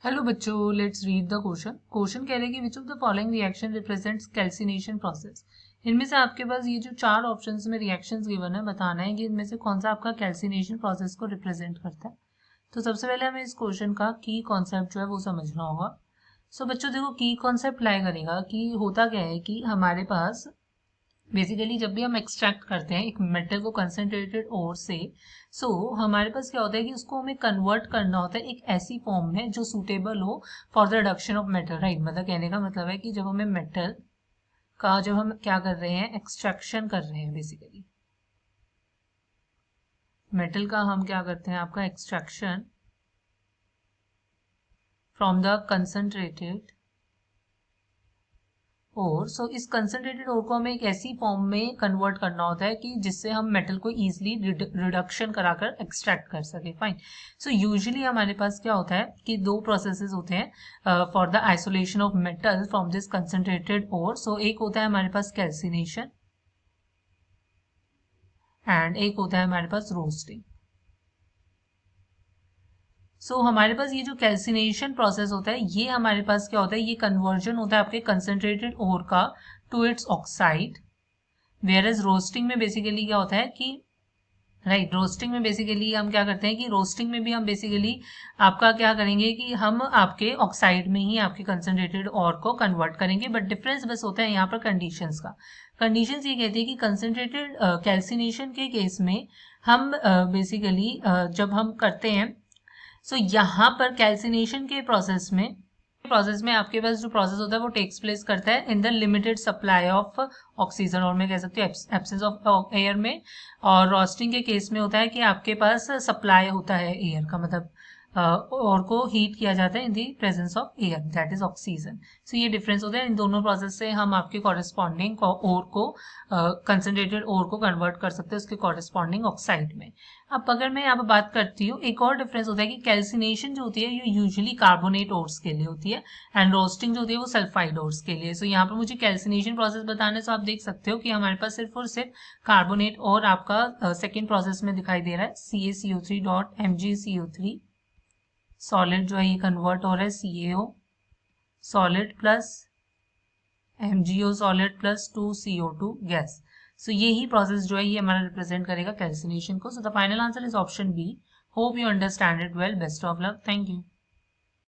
Hello बच्चों, let's read the question. Question कह रहे हैं कि which of the following reaction represents calcination process. इनमें से आपके पास ये जो चार ऑप्शंस में रिएक्शंस गिवन है, बताना है कि इनमें से कौन सा आपका कैल्सिनेशन प्रोसेस को रिप्रेजेंट करता है। तो सबसे पहले हमें इस क्वेश्चन का की कॉन्सेप्ट जो है वो समझना होगा। सो बच्चों देखो, की कॉन्सेप्ट लाई करेगा कि होता क्या है कि हमारे पास बेसिकली जब भी हम एक्सट्रैक्ट करते हैं एक मेटल को कंसंट्रेटेड ओर से, हमारे पास क्या होता है कि उसको हमें कन्वर्ट करना होता है एक ऐसी फॉर्म में जो सूटेबल हो for the reduction of metal, right. मतलब कहने का मतलब है कि जब हमें मेटल का जब हम क्या कर रहे हैं, एक्सट्रैक्शन कर रहे हैं, बेसिकली मेटल का हम क्या करते हैं, आपका एक्सट्रैक्शन फ्रॉम द कंसंट्रेटेड और इस कंसंट्रेटेड ओर को हमें एक ऐसी फॉर्म में कन्वर्ट करना होता है कि जिससे हम मेटल को इजीली रिडक्शन कराकर एक्सट्रैक्ट कर सके। फाइन। यूजुअली हमारे पास क्या होता है कि दो प्रोसेसेस होते हैं for the isolation of metal from this concentrated ore. एक होता है हमारे पास कैल्सिनेशन एंड एक होता है हमारे पास रोस्टिंग। हमारे पास ये जो कैल्सिनेशन प्रोसेस होता है, ये हमारे पास क्या होता है, ये कन्वर्जन होता है आपके कंसंट्रेटेड ओर का to its oxide. Where as roasting में बेसिकली क्या होता है कि राइट, रोस्टिंग में बेसिकली हम क्या करते हैं कि रोस्टिंग में भी हम बेसिकली आपका क्या करेंगे कि हम आपके ऑक्साइड में ही आपके कंसंट्रेटेड और को कन्वर्ट करेंगे। बट डिफरेंस बस होता है यहाँ पर कंडीशंस का। कंडीशंस ये कहती है कि कंसंट्रेटेड कैल्सिनेशन के केस में हम बेसिकली जब हम करते हैं, यहाँ पर कैल्सिनेशन के प्रोसेस में आपके पास जो प्रोसेस होता है वो टेक्स प्लेस करता है in the limited supply of oxygen, और मैं कह सकती हूँ एब्सेंस ऑफ एयर में। और रोस्टिंग के केस में होता है कि आपके पास सप्लाई होता है एयर का, मतलब और को हीट किया जाता है in the presence of air, that is oxygen. ये डिफरेंस होता है इन दोनों प्रोसेस से। हम आपके कॉरेस्पॉन्डिंग ओर को कंसंट्रेटेड ओर को कन्वर्ट कर सकते हैं उसके कॉरेस्पॉन्डिंग ऑक्साइड में। अब अगर मैं यहाँ पर बात करती हूँ, एक और डिफरेंस होता है कि कैल्सिनेशन जो होती है ये यूजुअली कार्बोनेट ओर्स के लिए होती है एंड रोस्टिंग जो होती है वो सल्फाइड ओर्स के लिए। यहाँ पर मुझे कैल्सिनेशन प्रोसेस बताने से आप देख सकते हो कि हमारे पास सिर्फ और सिर्फ कार्बोनेट और आपका सेकेंड प्रोसेस में दिखाई दे रहा है CaCO3.MgCO3 सॉलिड जो है ये कन्वर्ट हो रहा है CaO solid plus MgO solid plus 2CO2 gas. यही प्रोसेस जो है ये हमारा रिप्रेजेंट करेगा कैल्सिनेशन को। The final answer is option B. Hope you understand it well. Best of luck. Thank you.